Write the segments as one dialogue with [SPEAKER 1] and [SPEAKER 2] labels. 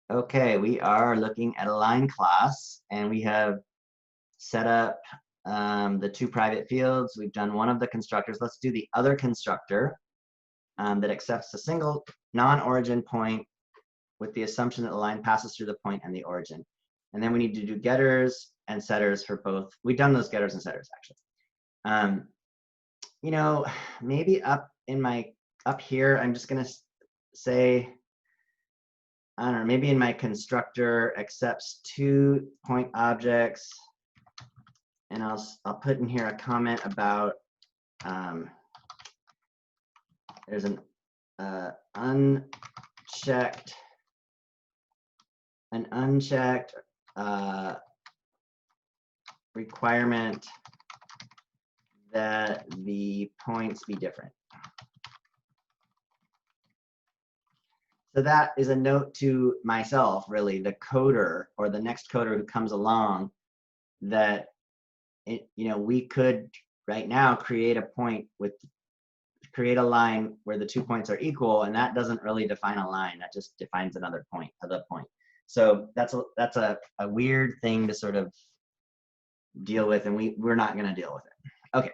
[SPEAKER 1] Okay, we are looking at a line class, and we have set up the two private fields. We've done one of the constructors. Let's do the other constructor that accepts a single non-origin point with the assumption that the line passes through the point and the origin. And then we need to do getters and setters for both. We've done those getters and setters actually. You know, maybe up here, I'm just gonna say, I don't know, maybe in my constructor accepts 2 point objects, and I'll put in here a comment about there's an unchecked requirement that the points be different. So that is a note to myself, really, the coder or the next coder who comes along, that we could right now create a line where the 2 points are equal, and that doesn't really define a line. That just defines another point, So that's a weird thing to sort of deal with, and we're not going to deal with it. Okay,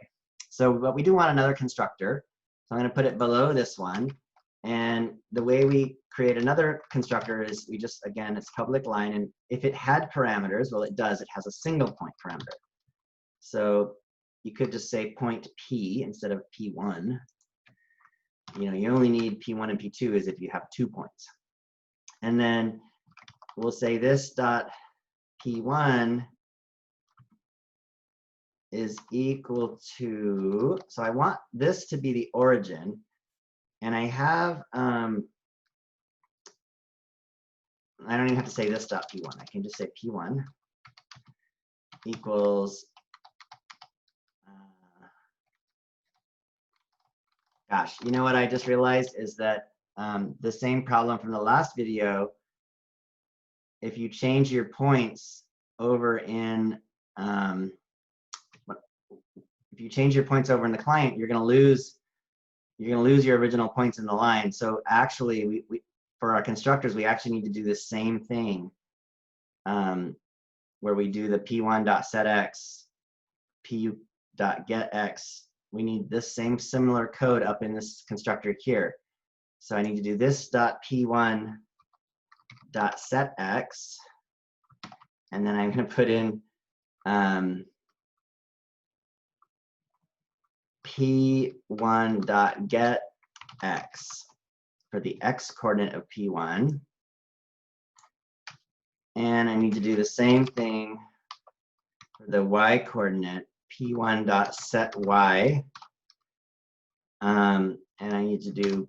[SPEAKER 1] but we do want another constructor, so I'm going to put it below this one. And the way we create another constructor is we just, again, it's public line, and if it had parameters, well, it does. It has a single point parameter. So you could just say point P instead of P1. You only need P1 and P2 is if you have 2 points. And then we'll say this dot P1 is equal to, so I want this to be the origin, and I have, I don't even have to say this dot P1. I can just say P1 equals, gosh, you know what I just realized is that the same problem from the last video, if you change your points over in, if you change your points over in the client, you're going to lose your original points in the line. So actually, for our constructors, we actually need to do the same thing, where we do the p1.setX, p.getX. We need this same similar code up in this constructor here. So I need to do this .p1.setX, and then I'm going to put in p1.getX for the x coordinate of p1, and I need to do the same thing for the y coordinate, p1.setY, and I need to do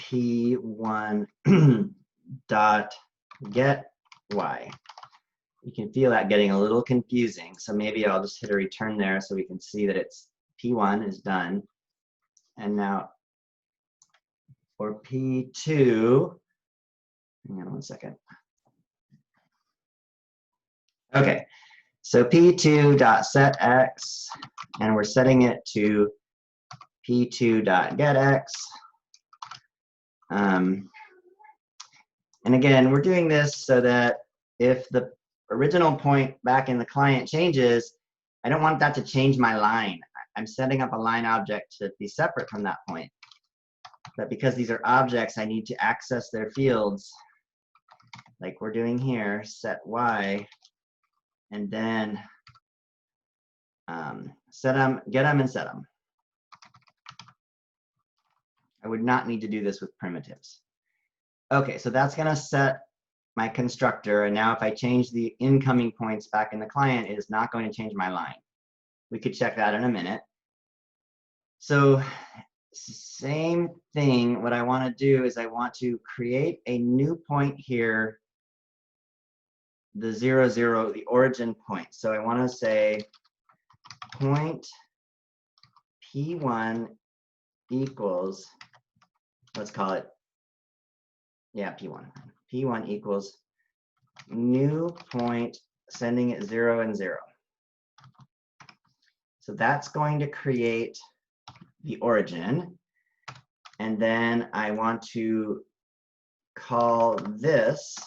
[SPEAKER 1] p1.getY. You can feel that getting a little confusing, so maybe I'll just hit a return there so we can see that it's P1 is done. And now for P2, hang on one second. Okay, so P2.setX, and we're setting it to P2.getX. And again, we're doing this so that if the original point back in the client changes, I don't want that to change my line. I'm setting up a line object to be separate from that point. But because these are objects, I need to access their fields, like we're doing here, set Y, and then set them, get them, and set them. I would not need to do this with primitives. Okay, so that's going to set my constructor, and now if I change the incoming points back in the client, it is not going to change my line. We could check that in a minute. So same thing, what I want to do is I want to create a new point here, the 0, 0, the origin point. So I want to say point P1 equals, let's call it, yeah, P1. P1 equals new point, sending it 0 and 0. So that's going to create the origin. And then I want to call this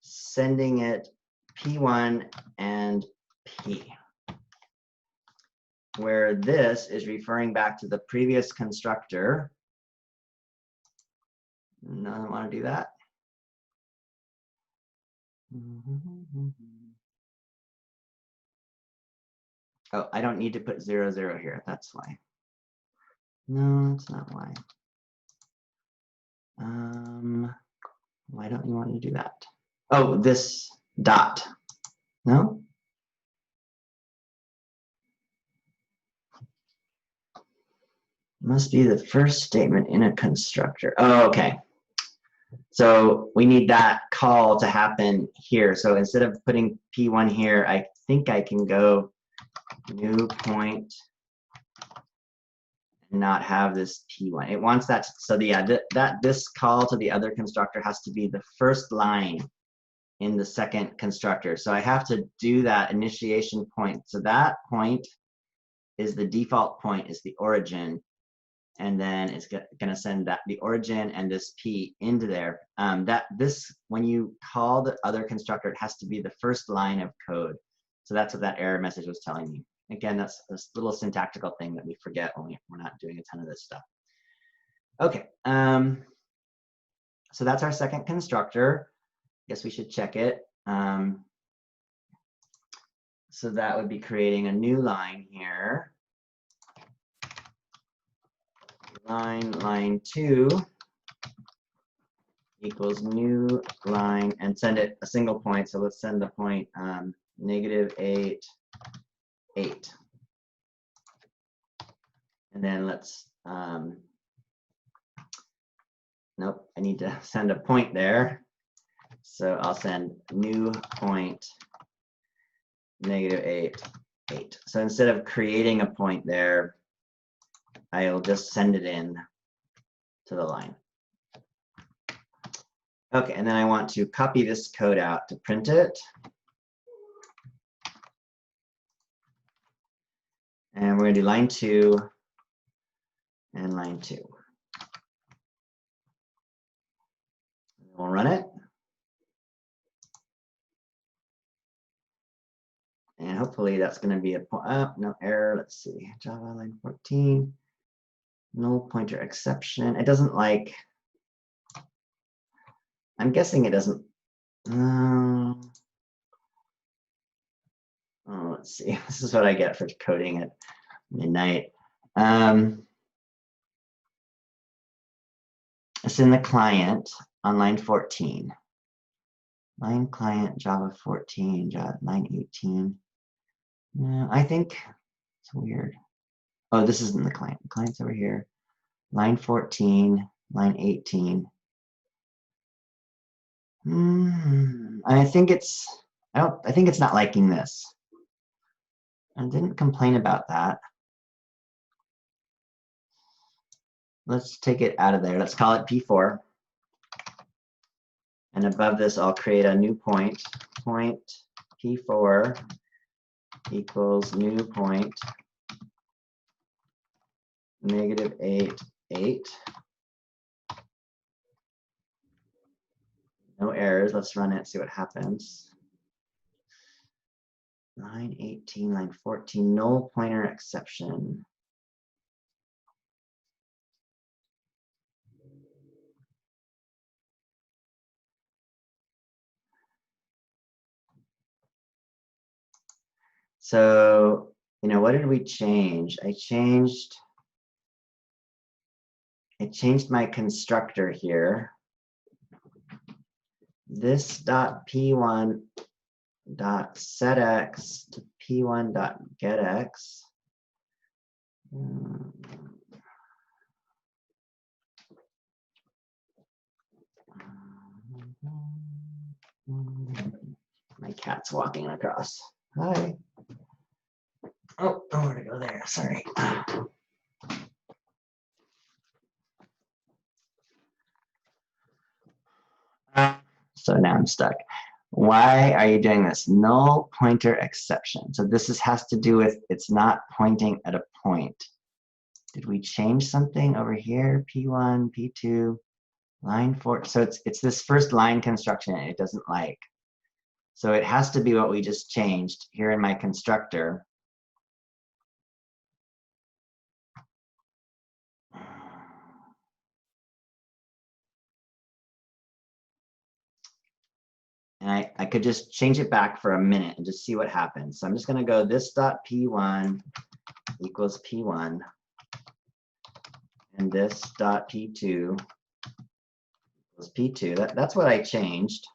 [SPEAKER 1] sending it P1 and P, where this is referring back to the previous constructor. No, I don't want to do that. Oh, I don't need to put 0, 0 here. That's why. No, that's not why. Why don't you want to do that? Oh, this dot. No? Must be the first statement in a constructor. Oh, okay. So we need that call to happen here. So instead of putting P1 here, I think I can go new point and not have this P1. It wants that. So this call to the other constructor has to be the first line in the second constructor. So I have to do that initiation point. So that point is the default point, is the origin. And then it's going to send that the origin and this P into there. When you call the other constructor, it has to be the first line of code. So that's what that error message was telling me. Again, that's this little syntactical thing that we forget when we're not doing a ton of this stuff. Okay, so that's our second constructor. Guess we should check it. So that would be creating a new line here. Line 2 equals new line, and send it a single point. So let's send the point -8, 8. And then let's, nope, I need to send a point there. So I'll send new point -8, 8. So instead of creating a point there, I'll just send it in to the line. Okay, and then I want to copy this code out to print it. And we're going to do line 2 and line 2. We'll run it. And hopefully that's going to be a no error. Let's see. Java line 14. Null pointer exception. It doesn't like. I'm guessing it doesn't. Oh, let's see. This is what I get for coding at midnight. It's in the client on line 14. Line client Java 14, Java line 18. I think it's weird. Oh, this isn't the client. The client's over here. Line 14, line 18. I think it's not liking this. I didn't complain about that. Let's take it out of there. Let's call it P4. And above this, I'll create a new point. Point P4 equals new point -8, 8. No errors. Let's run it, see what happens. Line 18, line 14, null pointer exception. So, what did we change? I changed my constructor here. This .p1 .setX to p1 .getX. My cat's walking across. Hi. Oh, I want to go there. Sorry. So now I'm stuck. Why are you doing this? Null pointer exception. So this has to do with it's not pointing at a point. Did we change something over here? P1, P2, line 4. So it's this first line construction it doesn't like. So it has to be what we just changed here in my constructor. And I could just change it back for a minute and just see what happens. So I'm just going to go this dot p1 equals p1, and this dot p2 equals p2. That's what I changed.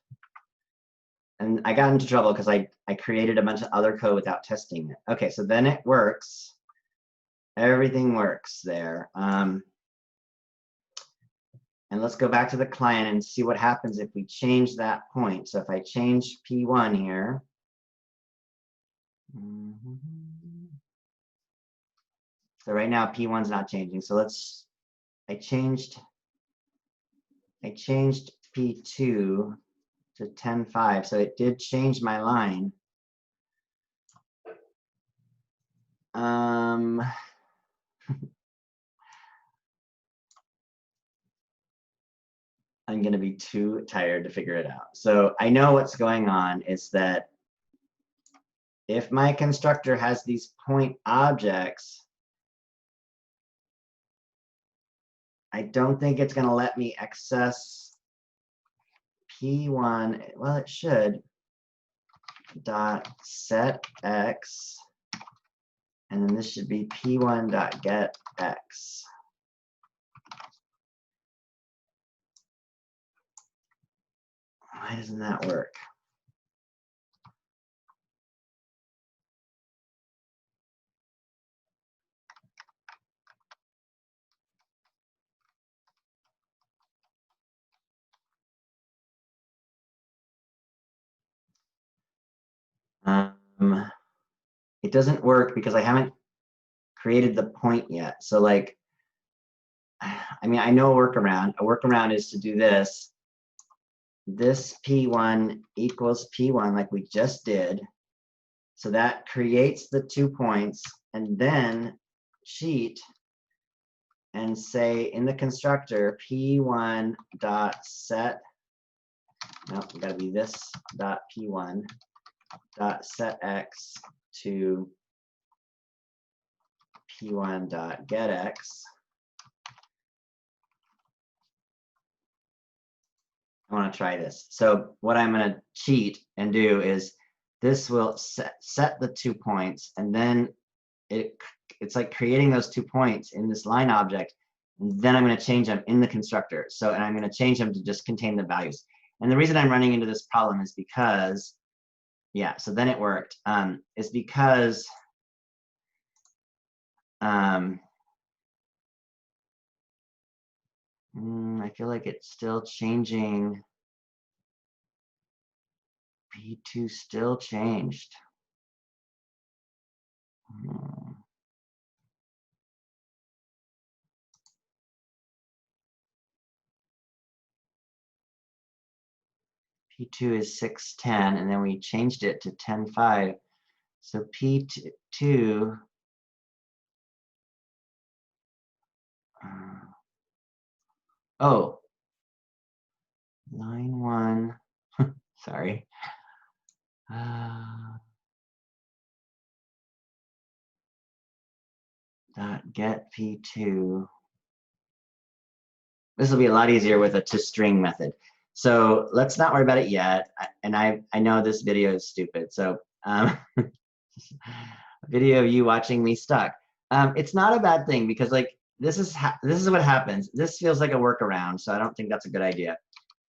[SPEAKER 1] And I got into trouble because I created a bunch of other code without testing it. Okay, so then it works. Everything works there. And let's go back to the client and see what happens if we change that point. So if I change P1 here, so right now P1's not changing. So I changed P2 to 10.5. So it did change my line. I'm going to be too tired to figure it out. So I know what's going on is that if my constructor has these point objects, I don't think it's going to let me access P1. Well, it should. Dot set x, and then this should be P1 dot get x. Why doesn't that work? It doesn't work because I haven't created the point yet. So like, I mean, I know a workaround. A workaround is to do this. This P1 equals P1 like we just did. So that creates the 2 points, and then cheat and say in the constructor P1 dot set, nope, got to be this dot P1 dot set x to P1 dot get x. I want to try this. So what I'm going to cheat and do is this will set the 2 points, and then it's like creating those 2 points in this line object, and then I'm going to change them in the constructor. So, and I'm going to change them to just contain the values. And the reason I'm running into this problem is because, yeah, so then it worked, is because I feel like it's still changing. P2 still changed. P2 is 610, and then we changed it to 10.5. So P2, oh, line 1, sorry. Dot get P2. This will be a lot easier with a Tostring method. So let's not worry about it yet. And I know this video is stupid. So video of you watching me stuck. It's not a bad thing because like this is what happens. This feels like a workaround, so I don't think that's a good idea.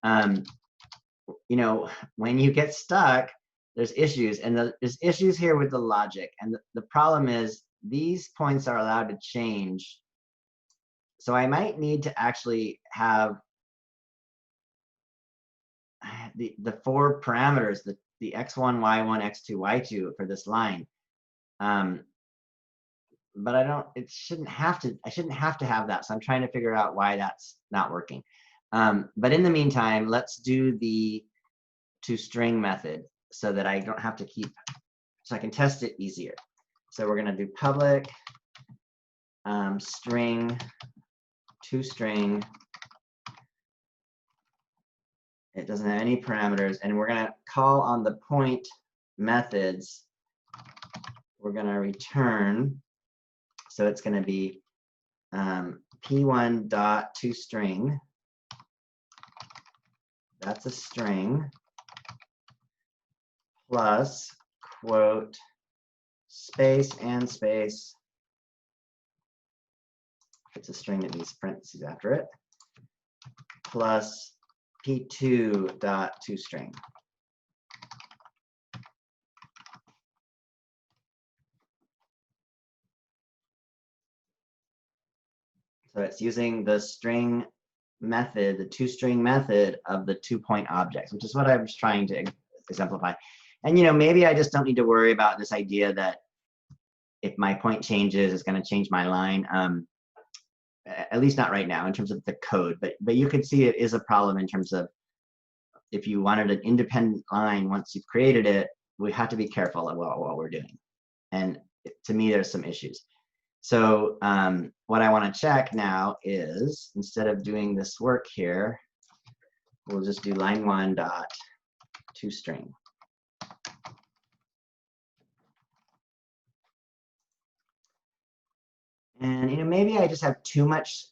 [SPEAKER 1] You know, when you get stuck, there's issues, and there's issues here with the logic. And the problem is these points are allowed to change. So I might need to actually have the 4 parameters, the x1, y1, x2, y2 for this line. But I shouldn't have to have that. So I'm trying to figure out why that's not working. But in the meantime, let's do the Tostring method so that I don't have to so I can test it easier. So we're going to do public string Tostring. It doesn't have any parameters, and we're going to call on the point methods. We're going to return, so it's going to be p1.toString. That's a string, plus quote space and space. It's a string that needs parentheses after it, plus p2.toString. So it's using the string method, the toString method of the 2-point objects, which is what I was trying to exemplify. And maybe I just don't need to worry about this idea that if my point changes, it's going to change my line. At least not right now in terms of the code, but you could see it is a problem in terms of if you wanted an independent line once you've created it, we have to be careful of what we're doing. And to me, there's some issues. So what I want to check now is, instead of doing this work here, we'll just do line1.toString. And maybe I just have too much.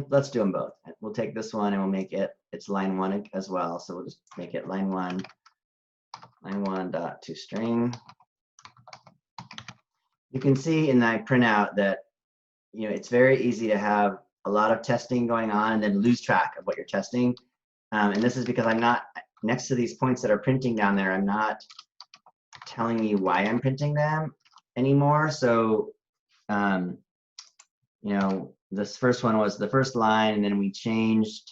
[SPEAKER 1] Let's do them both. We'll take this one and we'll make it's line 1 as well. So we'll just make it line1.toString. You can see in my printout that it's very easy to have a lot of testing going on and then lose track of what you're testing. And this is because I'm not next to these points that are printing down there. I'm not telling you why I'm printing them anymore. So this first one was the first line, and then we changed,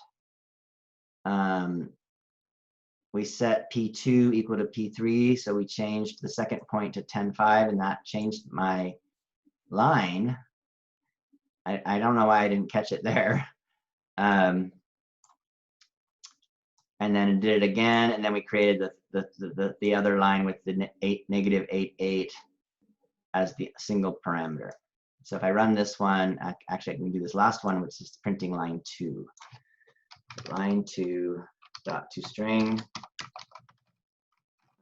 [SPEAKER 1] we set P2 equal to P3, so we changed the second point to 10.5, and that changed my line. I don't know why I didn't catch it there. And then it did it again, and then we created the other line with the -8.8 as the single parameter. So if I run this one, actually I can do this last one, which is printing line 2. Line2.toString.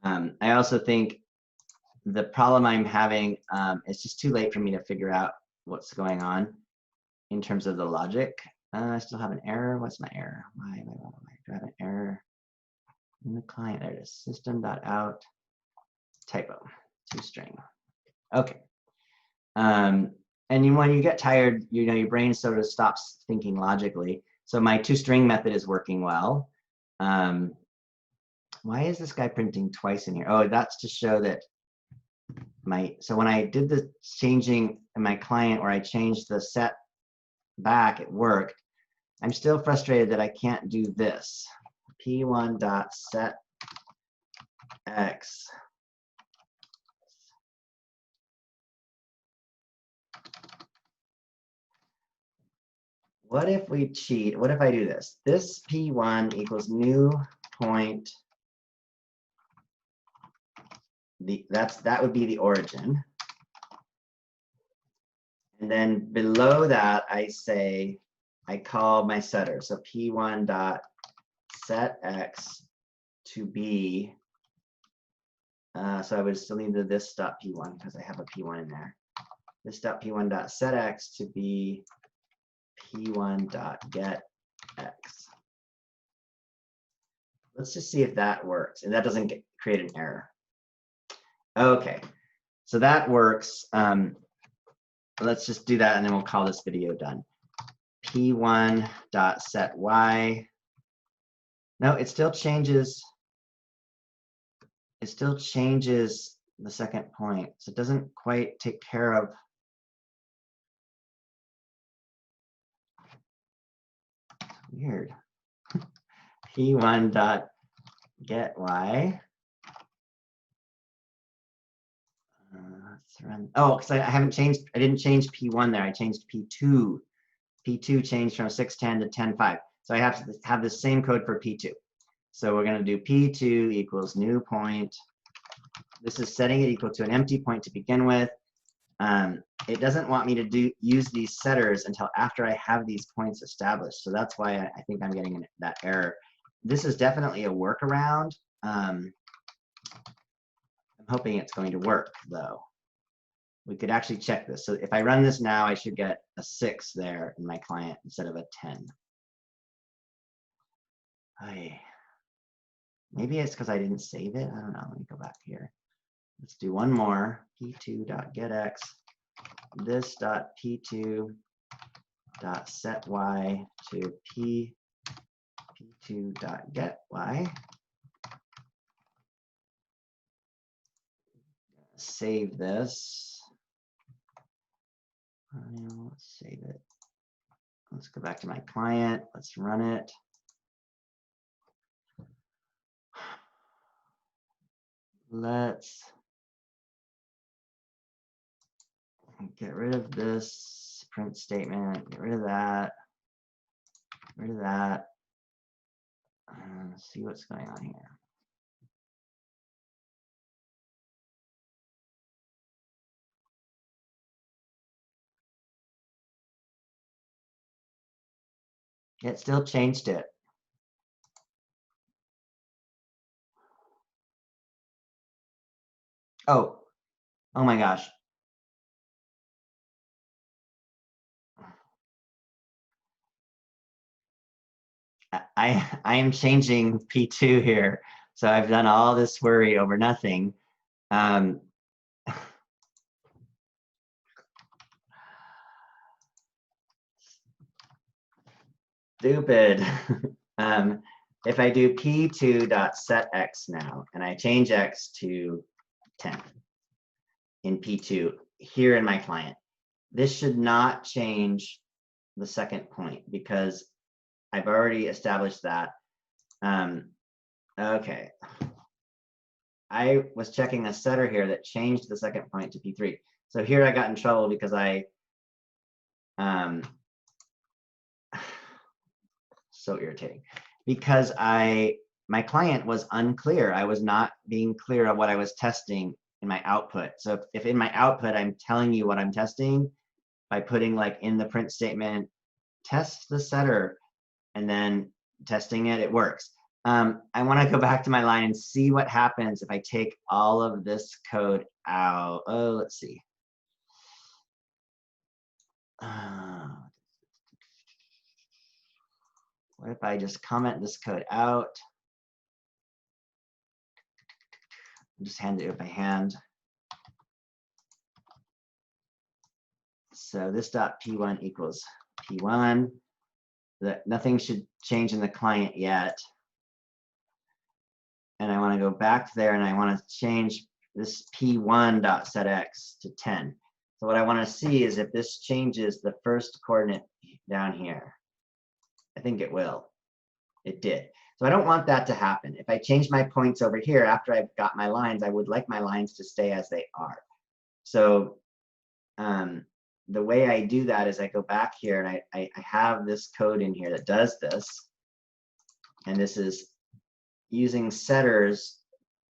[SPEAKER 1] I also think the problem I'm having, it's just too late for me to figure out what's going on in terms of the logic. I still have an error. What's my error? Why do I have an error in the client? There it is. System.out typo toString. Okay. And when you get tired, your brain sort of stops thinking logically. So my toString method is working well. Why is this guy printing twice in here? Oh, that's to show that so when I did the changing in my client where I changed the set back, it worked. I'm still frustrated that I can't do this. P1.setX. What if we cheat? What if I do this? This P1 equals new point. That would be the origin. And then below that, I call my setter. So P1.setX to be. So I would still need this dot P1 because I have a P1 in there. This dot P1.setX to be P1.getX. Let's just see if that works, and that doesn't create an error. Okay, so that works. Let's just do that, and then we'll call this video done. P1.setY. No, it still changes. It still changes the second point, so it doesn't quite take care of. Weird. P1.getY. Let's run. Oh, because I didn't change P1 there. I changed P2. P2 changed from 610 to 10.5. So I have to have the same code for P2. So we're going to do P2 equals new point. This is setting it equal to an empty point to begin with. it doesn't want me to use these setters until after I have these points established. So that's why I think I'm getting that error. This is definitely a workaround. I'm hoping it's going to work, though. We could actually check this. So if I run this now, I should get a 6 there in my client instead of a 10. Maybe it's because I didn't save it. I don't know. Let me go back here. Let's do one more. p2.getx. This.p2.setY to p2.getY. Save this. Let's save it. Let's go back to my client. Let's run it. Let's get rid of this print statement. Get rid of that. Get rid of that. See what's going on here. It still changed it. Oh my gosh. I am changing P2 here. So I've done all this worry over nothing. Stupid. If I do p2.setX now, and I change x to 10 in P2 here in my client, this should not change the second point because I've already established that. Okay. I was checking a setter here that changed the second point to P3. So here I got in trouble because I, so irritating, because my client was unclear. I was not being clear on what I was testing in my output. So if in my output, I'm telling you what I'm testing by putting like in the print statement, test the setter, and then testing it, it works. I want to go back to my line and see what happens if I take all of this code out. Oh, let's see. What if I just comment this code out? Just hand it by hand. So this dot p1 equals p1. Nothing should change in the client yet. And I want to go back there and I want to change this p1.setx to 10. So what I want to see is if this changes the first coordinate down here. I think it will. It did. So I don't want that to happen. If I change my points over here after I've got my lines, I would like my lines to stay as they are. So the way I do that is I go back here and I have this code in here that does this. And this is using setters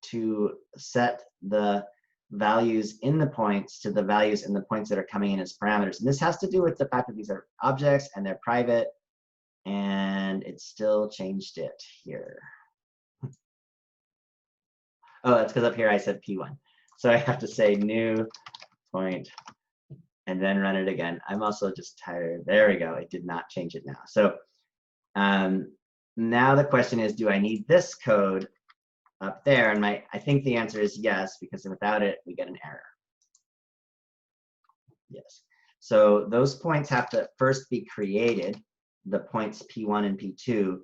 [SPEAKER 1] to set the values in the points to the values in the points that are coming in as parameters. And this has to do with the fact that these are objects and they're private, and it still changed it here. Oh, that's because up here I said P1. So I have to say new point and then run it again. I'm also just tired. There we go. It did not change it now. So now the question is, do I need this code up there? And I think the answer is yes, because without it, we get an error. Yes. So those points have to first be created, the points P1 and P2,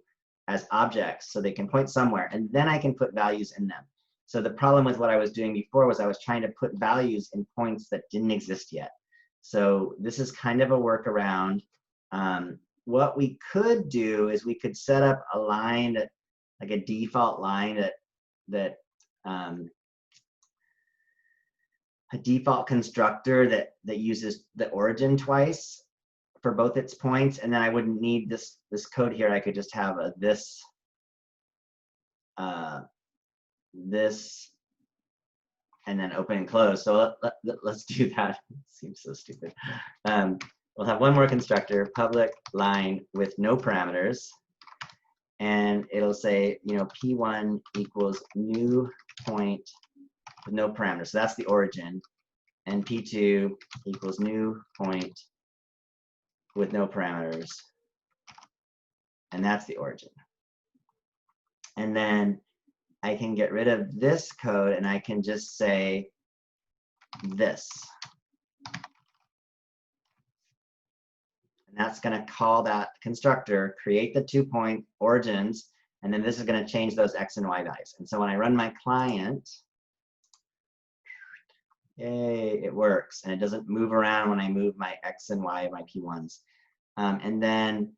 [SPEAKER 1] as objects, so they can point somewhere, and then I can put values in them. So the problem with what I was doing before was I was trying to put values in points that didn't exist yet. So this is kind of a workaround. What we could do is we could set up a line that, like a default line that a default constructor that uses the origin twice for both its points, and then I wouldn't need this code here. I could just have a this and then open and close. So let's do that. It seems so stupid. We'll have one more constructor, public line with no parameters. And it'll say, you know, P1 equals new point with no parameters. So that's the origin. And P2 equals new point with no parameters. And that's the origin. And then I can get rid of this code and I can just say this. And that's going to call that constructor, create the 2-point origins, and then this is going to change those X and Y values. And so when I run my client, yay, it works. And it doesn't move around when I move my X and Y of my P1s. And then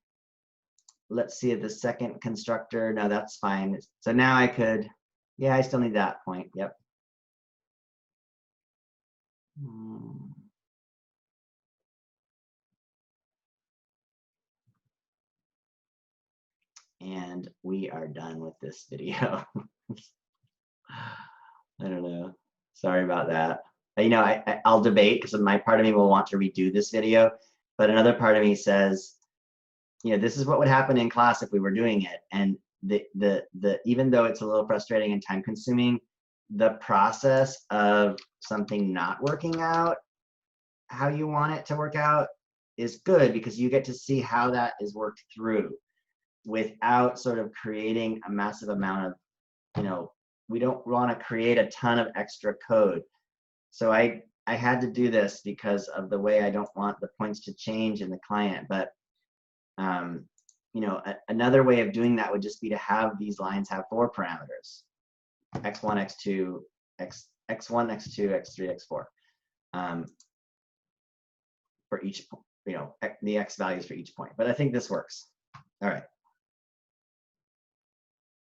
[SPEAKER 1] let's see if the second constructor, no, that's fine. So now I could, yeah, I still need that point, yep. And we are done with this video. I don't know. Sorry about that. You know, I'll debate because my part of me will want to redo this video, but another part of me says, you know, this is what would happen in class if we were doing it. And even though it's a little frustrating and time consuming, the process of something not working out how you want it to work out is good because you get to see how that is worked through without sort of creating a massive amount of, you know, we don't want to create a ton of extra code. So I had to do this because of the way I don't want the points to change in the client. But you know, another way of doing that would just be to have these lines have 4 parameters: x1, x2, x1, x2, x3, x4, for each, you know, the x values for each point. But I think this works. All right.